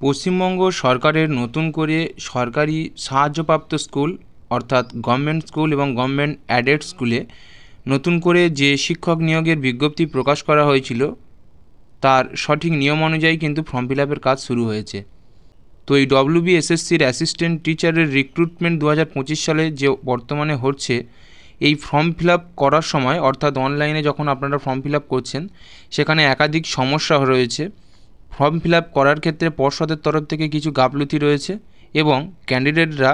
পশ্চিমবঙ্গ সরকারের নতুন করে সরকারি সাহায্যপ্রাপ্ত স্কুল অর্থাৎ গভর্নমেন্ট স্কুল এবং গভর্নমেন্ট অ্যাডেড স্কুলে নতুন করে যে শিক্ষক নিয়োগের বিজ্ঞপ্তি প্রকাশ করা হয়েছিল তার সঠিক নিয়ম অনুযায়ী কিন্তু ফর্ম ফিল আপের কাজ শুরু হয়েছে। তো এই ডব্লিউবিএসএসসির অ্যাসিস্ট্যান্ট টিচারের রিক্রুটমেন্ট 2025 সালে যে বর্তমানে হচ্ছে, এই ফর্ম ফিল আপ করার সময় অর্থাৎ অনলাইনে যখন আপনারা ফর্ম ফিল আপ করছেন সেখানে একাধিক সমস্যা রয়েছে। ফর্ম ফিল আপ করার ক্ষেত্রে পর্ষদের তরফ থেকে কিছু গাফলতি রয়েছে এবং ক্যান্ডিডেটরা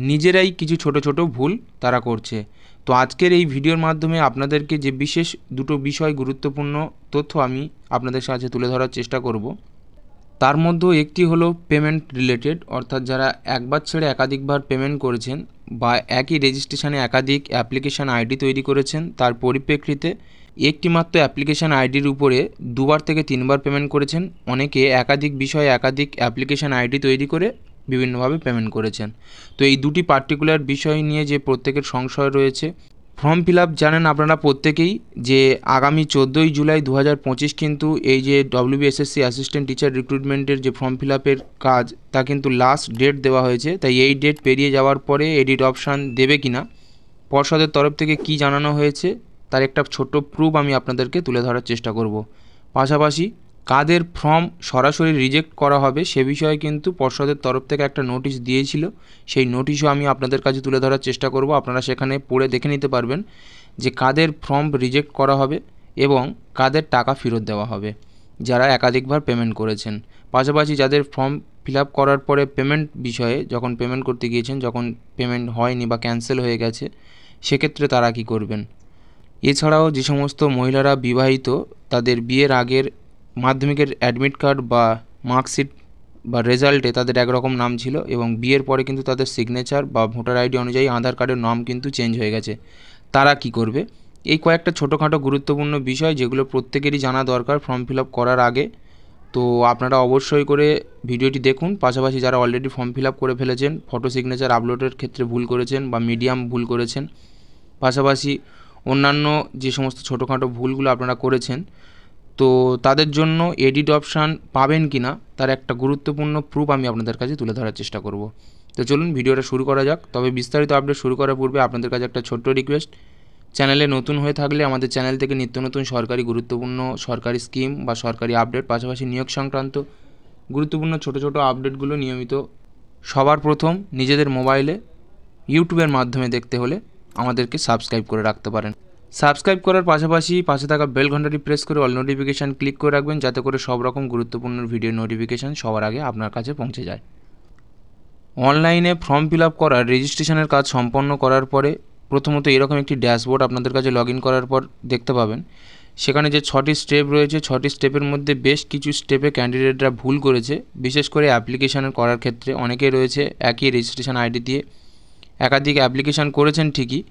নিজেরাই কিছু ছোট ছোট ভুল তারা করছে। তো আজকের এই ভিডিওর মাধ্যমে আপনাদেরকে যে বিশেষ দুটো বিষয় গুরুত্বপূর্ণ তথ্য আমি আপনাদের সাথে তুলে ধরার চেষ্টা করব। তার মধ্যেও একটি হলো পেমেন্ট রিলেটেড, অর্থাৎ যারা একবার ছেড়ে একাধিকবার পেমেন্ট করেছেন বা একই রেজিস্ট্রেশনে একাধিক অ্যাপ্লিকেশান আইডি তৈরি করেছেন, তার পরিপ্রেক্ষিতে একটি মাত্র অ্যাপ্লিকেশান আইডির উপরে দুবার থেকে তিনবার পেমেন্ট করেছেন। অনেকে একাধিক বিষয়ে একাধিক অ্যাপ্লিকেশান আইডি তৈরি করে বিভিন্নভাবে পেমেন্ট করেছেন। তো এই দুটি পার্টিকুলার বিষয় নিয়ে যে প্রত্যেকের সংশয় রয়েছে। ফর্ম ফিল আপ জানেন আপনারা প্রত্যেকেই যে আগামী 14ই জুলাই 2025 কিন্তু এই যে ডব্লিউবিএসএসসি অ্যাসিস্ট্যান্ট টিচার রিক্রুটমেন্টের যে ফর্ম ফিল আপের কাজ তা কিন্তু লাস্ট ডেট দেওয়া হয়েছে। তাই এই ডেট পেরিয়ে যাওয়ার পরে এডিট অপশান দেবে কিনা, পর্ষদের তরফ থেকে কি জানানো হয়েছে তার একটা ছোট্ট প্রুফ আমি আপনাদেরকে তুলে ধরার চেষ্টা করব। পাশাপাশি কাদের ফর্ম সরাসরি রিজেক্ট করা হবে সে বিষয়ে কিন্তু পর্ষদের তরফ থেকে একটা নোটিশ দিয়েছিল, সেই নোটিশও আমি আপনাদের কাছে তুলে ধরার চেষ্টা করব। আপনারা সেখানে পড়ে দেখে নিতে পারবেন যে কাদের ফর্ম রিজেক্ট করা হবে এবং কাদের টাকা ফেরত দেওয়া হবে যারা একাধিকবার পেমেন্ট করেছেন। পাশাপাশি যাদের ফর্ম ফিল আপ করার পরে পেমেন্ট বিষয়ে যখন পেমেন্ট করতে গিয়েছেন, যখন পেমেন্ট হয়নি বা ক্যান্সেল হয়ে গেছে, সেক্ষেত্রে তারা কি করবেন। এছাড়াও যে সমস্ত মহিলারা বিবাহিত, তাদের বিয়ের আগের মাধ্যমিকের অ্যাডমিট কার্ড বা মার্কশিট বা রেজাল্টে তাদের একরকম নাম ছিল এবং বিয়ের পরে কিন্তু তাদের সিগনেচার বা ভোটার আইডি অনুযায়ী আধার কার্ডের নাম কিন্তু চেঞ্জ হয়ে গেছে, তারা কি করবে। এই কয়েকটা ছোটোখাটো গুরুত্বপূর্ণ বিষয় যেগুলো প্রত্যেকেরই জানা দরকার ফর্ম ফিল আপ করার আগে। তো আপনারা অবশ্যই করে ভিডিওটি দেখুন। পাশাপাশি যারা অলরেডি ফর্ম ফিল আপ করে ফেলেছেন, ফটো সিগনেচার আপলোডের ক্ষেত্রে ভুল করেছেন বা মিডিয়াম ভুল করেছেন, পাশাপাশি অন্যান্য যে সমস্ত ছোটোখাটো ভুলগুলো আপনারা করেছেন, তো তাদের জন্য এডিট অপশান পাবেন কি না তার একটা গুরুত্বপূর্ণ প্রুফ আমি আপনাদের কাছে তুলে ধরার চেষ্টা করব। তো চলুন ভিডিওটা শুরু করা যাক। তবে বিস্তারিত আপডেট শুরু করার পূর্বে আপনাদের কাছে একটা ছোট্ট রিকোয়েস্ট, চ্যানেলে নতুন হয়ে থাকলে আমাদের চ্যানেল থেকে নিত্য নতুন সরকারি গুরুত্বপূর্ণ সরকারি স্কিম বা সরকারি আপডেট, পাশাপাশি নিয়োগ সংক্রান্ত গুরুত্বপূর্ণ ছোট ছোট আপডেটগুলো নিয়মিত সবার প্রথম নিজেদের মোবাইলে ইউটিউবের মাধ্যমে দেখতে হলে আমাদেরকে সাবস্ক্রাইব করে রাখতে পারেন। সাবস্ক্রাইব করার পাশাপাশি পাশে থাকা বেল ঘন্টাটি প্রেস করে অল নোটিফিকেশান ক্লিক করে রাখবেন, যাতে করে সব রকম গুরুত্বপূর্ণ ভিডিও নোটিফিকেশান সবার আগে আপনার কাছে পৌঁছে যায়। অনলাইনে ফর্ম ফিল আপ করার রেজিস্ট্রেশনের কাজ সম্পন্ন করার পরে প্রথমত এরকম একটি ড্যাশবোর্ড আপনাদের কাছে লগ ইন করার পর দেখতে পাবেন। সেখানে যে 6টি স্টেপ রয়েছে, 6টি স্টেপের মধ্যে বেশ কিছু স্টেপে ক্যান্ডিডেটরা ভুল করেছে। বিশেষ করে অ্যাপ্লিকেশানের করার ক্ষেত্রে অনেকেই রয়েছে একই রেজিস্ট্রেশন আইডি দিয়ে একাধিক অ্যাপ্লিকেশান করেছেন ঠিকই,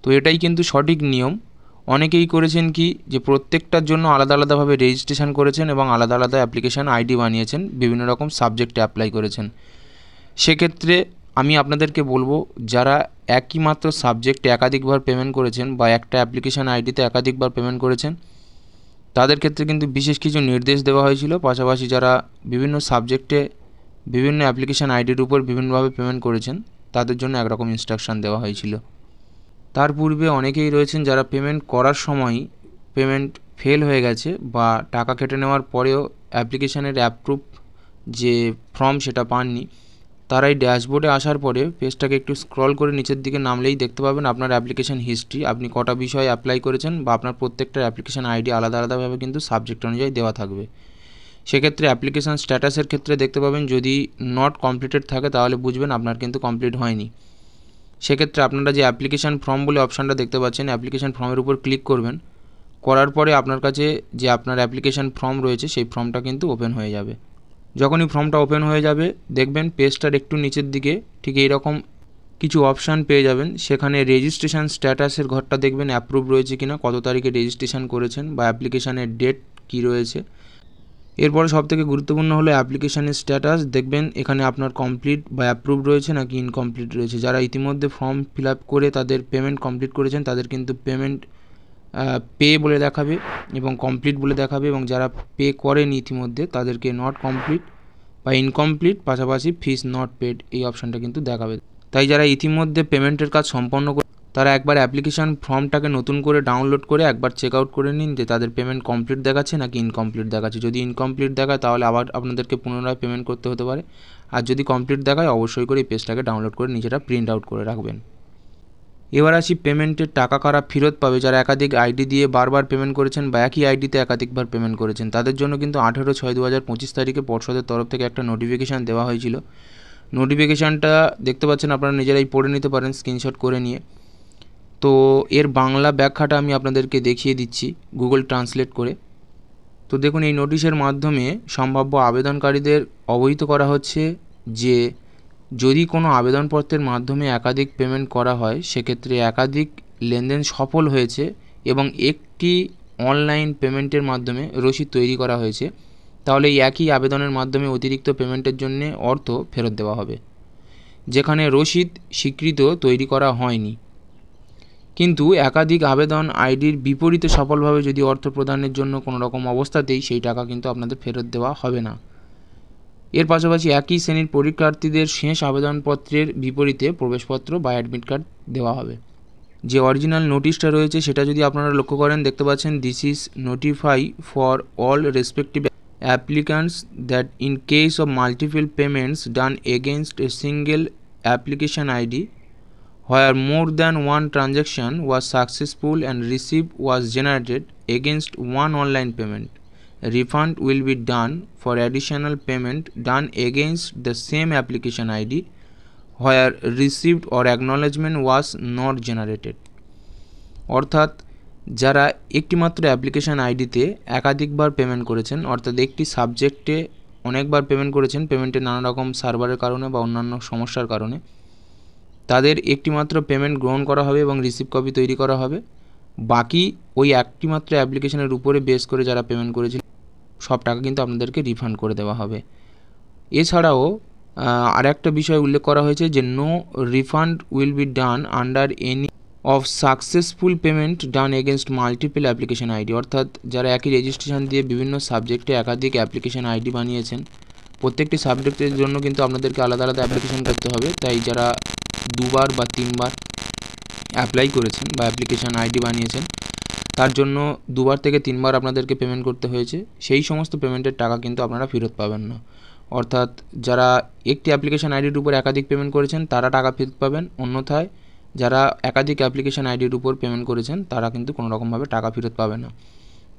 তো এটাই কিন্তু সঠিক নিয়ম। অনেকেই করেছেন কি যে প্রত্যেকটার জন্য আলাদা আলাদাভাবে রেজিস্ট্রেশন করেছেন এবং আলাদা আলাদা অ্যাপ্লিকেশান আইডি বানিয়েছেন, বিভিন্ন রকম সাবজেক্টে অ্যাপ্লাই করেছেন। সেক্ষেত্রে আমি আপনাদেরকে বলবো, যারা একই মাত্র সাবজেক্টে একাধিকবার পেমেন্ট করেছেন বা একটা অ্যাপ্লিকেশান আইডিতে একাধিকবার পেমেন্ট করেছেন, তাদের ক্ষেত্রে কিন্তু বিশেষ কিছু নির্দেশ দেওয়া হয়েছিল। পাশাপাশি যারা বিভিন্ন সাবজেক্টে বিভিন্ন অ্যাপ্লিকেশান আইডির উপর বিভিন্নভাবে পেমেন্ট করেছেন, তাদের জন্য একরকম ইনস্ট্রাকশান দেওয়া হয়েছিল। তার পূর্বে অনেকেই রয়েছেন যারা পেমেন্ট করার সময়ই পেমেন্ট ফেল হয়ে গেছে বা টাকা কেটে নেওয়ার পরেও অ্যাপ্লিকেশানের অ্যাপ্রুভ যে ফর্ম সেটা পাননি। তারা এই ড্যাশবোর্ডে আসার পরে পেজটাকে একটু স্ক্রল করে নিচের দিকে নামলেই দেখতে পাবেন আপনার অ্যাপ্লিকেশান হিস্ট্রি, আপনি কটা বিষয়ে অ্যাপ্লাই করেছেন বা আপনার প্রত্যেকটা অ্যাপ্লিকেশান আইডি আলাদা আলাদাভাবে কিন্তু সাবজেক্ট অনুযায়ী দেওয়া থাকবে। সেক্ষেত্রে অ্যাপ্লিকেশান স্ট্যাটাসের ক্ষেত্রে দেখতে পাবেন যদি নট কমপ্লিটেড থাকে তাহলে বুঝবেন আপনার কিন্তু কমপ্লিট হয়নি। সেক্ষেত্রে আপনারা যে অ্যাপ্লিকেশান ফর্ম বলে অপশানটা দেখতে পাচ্ছেন, অ্যাপ্লিকেশান ফর্মের উপর ক্লিক করবেন। করার পরে আপনার কাছে যে আপনার অ্যাপ্লিকেশান ফর্ম রয়েছে সেই ফর্মটা কিন্তু ওপেন হয়ে যাবে। যখনই ফর্মটা ওপেন হয়ে যাবে দেখবেন পেজটার একটু নিচের দিকে ঠিক এইরকম কিছু অপশান পেয়ে যাবেন। সেখানে রেজিস্ট্রেশন স্ট্যাটাসের ঘরটা দেখবেন অ্যাপ্রুভ রয়েছে কিনা, কত তারিখে রেজিস্ট্রেশন করেছেন বা অ্যাপ্লিকেশানের ডেট কী রয়েছে। এরপরে সবথেকে গুরুত্বপূর্ণ হলো অ্যাপ্লিকেশানের স্ট্যাটাস, দেখবেন এখানে আপনার কমপ্লিট বা অ্যাপ্রুভ রয়েছে নাকি ইনকমপ্লিট রয়েছে। যারা ইতিমধ্যে ফর্ম ফিল আপ করে তাদের পেমেন্ট কমপ্লিট করেছেন তাদের কিন্তু পেমেন্ট পে বলে দেখাবে এবং কমপ্লিট বলে দেখাবে, এবং যারা পে করেন ইতিমধ্যে তাদেরকে নট কমপ্লিট বা ইনকমপ্লিট পাশাপাশি ফিস নট পেড এই অপশানটা কিন্তু দেখাবে। তাই যারা ইতিমধ্যে পেমেন্টের কাজ সম্পন্ন করে তারা একবার অ্যাপ্লিকেশান ফর্মটাকে নতুন করে ডাউনলোড করে একবার চেক আউট করে নিন যে তাদের পেমেন্ট কমপ্লিট দেখাচ্ছে নাকি ইনকমপ্লিট দেখাচ্ছে। যদি ইনকমপ্লিট দেখায় তাহলে আবার আপনাদেরকে পুনরায় পেমেন্ট করতে হতে পারে, আর যদি কমপ্লিট দেখায় অবশ্যই করে এই পেজটাকে ডাউনলোড করে নিজেরা প্রিন্ট আউট করে রাখবেন। এবার আসি পেমেন্টের টাকা কারা ফেরত পাবে। যারা একাধিক আইডি দিয়ে বারবার পেমেন্ট করেছেন বা একই আইডিতে একাধিকবার পেমেন্ট করেছেন তাদের জন্য কিন্তু 18/6/2025 তারিখে পর্ষদের তরফ থেকে একটা নোটিফিকেশান দেওয়া হয়েছিল। নোটিফিকেশানটা দেখতে পাচ্ছেন, আপনারা নিজেরাই পড়ে নিতে পারেন স্ক্রিনশট করে নিয়ে। তো এর বাংলা ব্যাখ্যাটা আমি আপনাদেরকে দেখিয়ে দিচ্ছি গুগল ট্রান্সলেট করে। তো দেখুন, এই নোটিশের মাধ্যমে সম্ভাব্য আবেদনকারীদের অবহিত করা হচ্ছে যে যদি কোনো আবেদনপত্রের মাধ্যমে একাধিক পেমেন্ট করা হয় সেক্ষেত্রে একাধিক লেনদেন সফল হয়েছে এবং একটি অনলাইন পেমেন্টের মাধ্যমে রসিদ তৈরি করা হয়েছে, তাহলে এই একই আবেদনের মাধ্যমে অতিরিক্ত পেমেন্টের জন্য অর্থ ফেরত দেওয়া হবে। যেখানে রসিদ স্বীকৃত তৈরি করা হয়নি কিন্তু একাধিক আবেদন আইডির বিপরীতে সফলভাবে যদি অর্থ প্রদানের জন্য কোনো রকম অবস্থাতেই সেই টাকা কিন্তু আপনাদের ফেরত দেওয়া হবে না। এর পাশাপাশি একই শ্রেণীর পরীক্ষার্থীদের শেষ আবেদনপত্রের বিপরীতে প্রবেশপত্র বা অ্যাডমিট কার্ড দেওয়া হবে। যে অরিজিনাল নোটিশটা রয়েছে সেটা যদি আপনারা লক্ষ্য করেন দেখতে পাচ্ছেন, this is notify for all respective applicants that in case of multiple payments done against a single application ID where more than one transaction was successful and receipt was generated against one online payment, a refund will be done for additional payment done against the same application ID where receipt or acknowledgement was not generated। অর্থাৎ যারা একটিমাত্র application আইডিতে একাধিকবার payment করেছেন, অর্থাৎ একটি সাবজেক্টে অনেকবার পেমেন্ট করেছেন, পেমেন্টের নানা রকম সার্ভারের কারণে বা অন্যান্য সমস্যার কারণে তাদের একটিমাত্র পেমেন্ট গ্রহণ করা হবে এবং রিসিভ কপি তৈরি করা হবে। বাকি ওই একটিমাত্র অ্যাপ্লিকেশনের উপরে বেস করে যারা পেমেন্ট করেছিল সব টাকা কিন্তু আপনাদেরকে রিফান্ড করে দেওয়া হবে। এছাড়াও আর একটা বিষয় উল্লেখ করা হয়েছে যে no refund will be done under any of successful payment done against multiple application ID. অর্থাৎ যারা একই রেজিস্ট্রেশন দিয়ে বিভিন্ন সাবজেক্টে একাধিক অ্যাপ্লিকেশন আইডি বানিয়েছেন, প্রত্যেকটি সাবজেক্টের জন্য কিন্তু আপনাদেরকে আলাদা আলাদা অ্যাপ্লিকেশন করতে হবে। তাই যারা দুবার বা তিনবার অ্যাপ্লাই করেছেন বা অ্যাপ্লিকেশান আইডি বানিয়েছেন তার জন্য দুবার থেকে তিনবার আপনাদেরকে পেমেন্ট করতে হয়েছে, সেই সমস্ত পেমেন্টের টাকা কিন্তু আপনারা ফেরত পাবেন না। অর্থাৎ যারা একটি অ্যাপ্লিকেশান আইডির উপর একাধিক পেমেন্ট করেছেন তারা টাকা ফেরত পাবেন, অন্যথায় যারা একাধিক অ্যাপ্লিকেশান আইডির উপর পেমেন্ট করেছেন তারা কিন্তু কোনো রকমভাবে টাকা ফেরত পাবে না।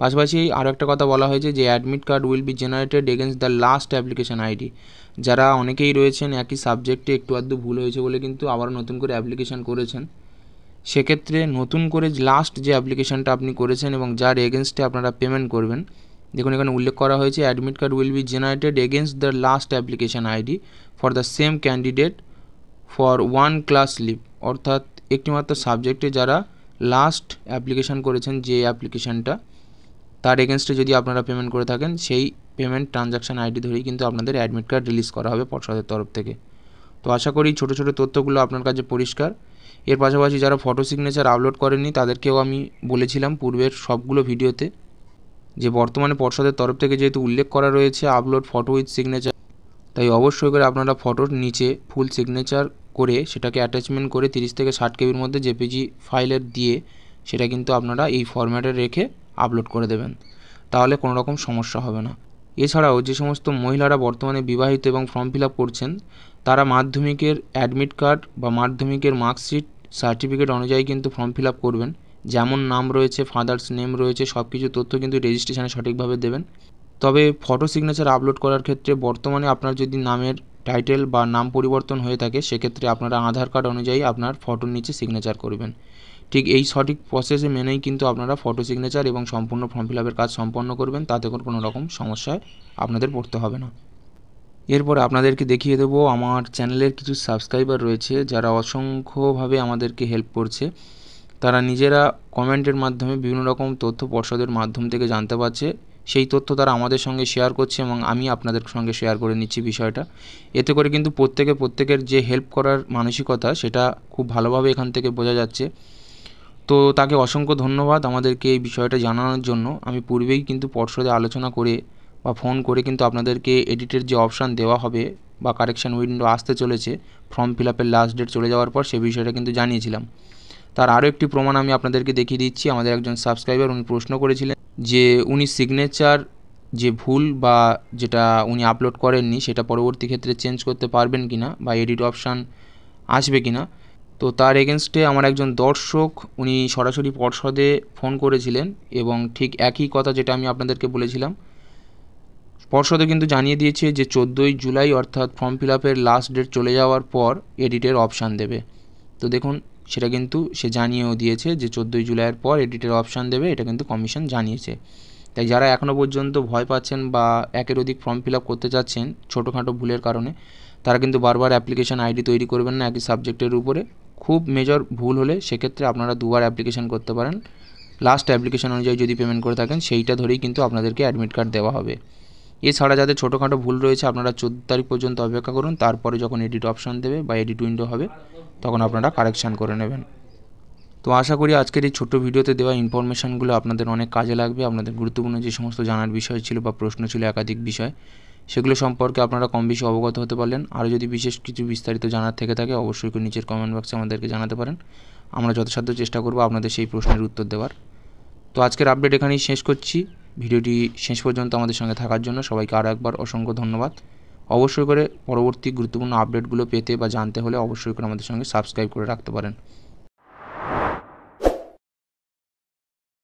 পাশাপাশি আরও একটা কথা বলা হয়েছে যে admit card will be generated against the last application ID. যারা অনেকেই রয়েছেন একই সাবজেক্টে একটু আধটু ভুল হয়েছে বলে কিন্তু আবার নতুন করে অ্যাপ্লিকেশান করেছেন, সেক্ষেত্রে নতুন করে লাস্ট যে অ্যাপ্লিকেশানটা আপনি করেছেন এবং যার এগেনস্টে আপনারা পেমেন্ট করবেন, দেখুন এখানে উল্লেখ করা হয়েছে admit card will be generated against the last application ID for the same candidate for one class live. অর্থাৎ একটিমাত্র সাবজেক্টে যারা লাস্ট অ্যাপ্লিকেশান করেছেন যে অ্যাপ্লিকেশানটা তার এগেনস্টে যদি আপনারা পেমেন্ট করে থাকেন সেই পেমেন্ট ট্রানজাকশান আইডি ধরেই কিন্তু আপনাদের অ্যাডমিট কার্ড রিলিজ করা হবে পর্ষদের তরফ থেকে। তো আশা করি ছোটো ছোটো তথ্যগুলো আপনার কাছে পরিষ্কার। এর পাশাপাশি যারা ফটো সিগনেচার আপলোড করেননি তাদেরকেও আমি বলেছিলাম পূর্বের সবগুলো ভিডিওতে যে বর্তমানে পর্ষদের তরফ থেকে যেহেতু উল্লেখ করা রয়েছে আপলোড ফটো উইথ সিগনেচার, তাই অবশ্যই করে আপনারা ফটোর নিচে ফুল সিগনেচার করে সেটাকে অ্যাটাচমেন্ট করে 30 থেকে 60 কেবির মধ্যে জেপিজি ফাইলের দিয়ে সেটা কিন্তু আপনারা এই ফরম্যাটে রেখে আপলোড করে দেবেন, তাহলে কোনো রকম সমস্যা হবে না। এছাড়াও যে সমস্ত মহিলারা বর্তমানে বিবাহিত এবং ফর্ম ফিল আপ করছেন তারা মাধ্যমিকের অ্যাডমিট কার্ড বা মাধ্যমিকের মার্কশিট সার্টিফিকেট অনুযায়ী কিন্তু ফর্ম ফিল আপ করবেন। যেমন নাম রয়েছে, ফাদার্স নেম রয়েছে, সব কিছু তথ্য কিন্তু রেজিস্ট্রেশনে সঠিকভাবে দেবেন। তবে ফটো সিগনেচার আপলোড করার ক্ষেত্রে বর্তমানে আপনার যদি নামের টাইটেল বা নাম পরিবর্তন হয়ে থাকে সেক্ষেত্রে আপনারা আধার কার্ড অনুযায়ী আপনার ফটোর নিচে সিগনেচার করবেন। ঠিক এই সঠিক প্রসেসে মেনেই কিন্তু আপনারা ফটো সিগনেচার এবং সম্পূর্ণ ফর্ম ফিল আপের কাজ সম্পন্ন করবেন, তাতে কোনো রকম সমস্যায় আপনাদের পড়তে হবে না। এরপর আপনাদেরকে দেখিয়ে দেবো আমার চ্যানেলের কিছু সাবস্ক্রাইবার রয়েছে যারা অসংখ্যভাবে আমাদেরকে হেল্প করছে। তারা নিজেরা কমেন্টের মাধ্যমে বিভিন্ন রকম তথ্য পর্ষদের মাধ্যম থেকে জানতে পারছে, সেই তথ্য তারা আমাদের সঙ্গে শেয়ার করছে এবং আমি আপনাদের সঙ্গে শেয়ার করে নিচ্ছি বিষয়টা। এতে করে কিন্তু প্রত্যেকের যে হেল্প করার মানসিকতা সেটা খুব ভালোভাবে এখান থেকে বোঝা যাচ্ছে। তো তাকে অসংখ্য ধন্যবাদ আমাদেরকে এই বিষয়টা জানানোর জন্য। আমি পূর্বেই কিন্তু পর্ষদে আলোচনা করে বা ফোন করে কিন্তু আপনাদেরকে এডিটের যে অপশান দেওয়া হবে বা কারেকশান উইন্ডো আসতে চলেছে ফর্ম ফিল আপের লাস্ট ডেট চলে যাওয়ার পর, সেই বিষয়টা কিন্তু জানিয়েছিলাম। তার আরও একটি প্রমাণ আমি আপনাদেরকে দেখিয়ে দিচ্ছি। আমাদের একজন সাবস্ক্রাইবার উনি প্রশ্ন করেছিলেন যে উনি সিগনেচার যে ভুল বা যেটা উনি আপলোড করেননি সেটা পরবর্তী ক্ষেত্রে চেঞ্জ করতে পারবেন কি না বা এডিট অপশান আসবে কি না। তো তার এগেনস্টে আমার একজন দর্শক উনি সরাসরি পর্ষদে ফোন করেছিলেন এবং ঠিক একই কথা যেটা আমি আপনাদেরকে বলেছিলাম, পর্ষদে কিন্তু জানিয়ে দিয়েছে যে 14ই জুলাই অর্থাৎ ফর্ম ফিল আপের লাস্ট ডেট চলে যাওয়ার পর এডিটের অপশান দেবে। তো দেখুন সেটা কিন্তু সে জানিয়েও দিয়েছে যে 14ই জুলাইয়ের পর এডিটের অপশান দেবে, এটা কিন্তু কমিশন জানিয়েছে। তাই যারা এখনও পর্যন্ত ভয় পাচ্ছেন বা একের অধিক ফর্ম ফিল আপ করতে চাচ্ছেন ছোটোখাটো ভুলের কারণে, তারা কিন্তু বারবার অ্যাপ্লিকেশন আইডি তৈরি করবেন না একই সাবজেক্টের উপরে। খুব মেজর ভুল হলে সেক্ষেত্রে আপনারা দুবার অ্যাপ্লিকেশন করতে পারেন। লাস্ট অ্যাপ্লিকেশন অনুযায়ী যদি পেমেন্ট করে থাকেন সেইটা ধরেই কিন্তু আপনাদেরকে অ্যাডমিট কার্ড দেওয়া হবে। এছাড়া যাদের ছোটোখাটো ভুল রয়েছে আপনারা 14 তারিখ পর্যন্ত অপেক্ষা করুন, তারপরে যখন এডিট অপশান দেবে বা এডিট উইন্ডো হবে তখন আপনারা কারেকশান করে নেবেন। তো আশা করি আজকের এই ছোট্ট ভিডিওতে দেওয়া ইনফরমেশানগুলো আপনাদের অনেক কাজে লাগবে। আপনাদের গুরুত্বপূর্ণ যে সমস্ত জানার বিষয় ছিল বা প্রশ্ন ছিল একাধিক বিষয়, সেগুলো সম্পর্কে আপনারা কম বেশি অবগত হতে পারলেন। আরও যদি বিশেষ কিছু বিস্তারিত জানার থেকে থাকে অবশ্যই নিচের কমেন্ট বক্সে আমাদেরকে জানাতে পারেন। আমরা যথাসাধ্য চেষ্টা করব আপনাদের সেই প্রশ্নের উত্তর দেওয়ার। তো আজকের আপডেট এখানেই শেষ করছি। ভিডিওটি শেষ পর্যন্ত আমাদের সঙ্গে থাকার জন্য সবাইকে আরও একবার অসংখ্য ধন্যবাদ। অবশ্যই করে পরবর্তী গুরুত্বপূর্ণ আপডেটগুলো পেতে বা জানতে হলে অবশ্যই করে আমাদের সঙ্গে সাবস্ক্রাইব করে রাখতে পারেন।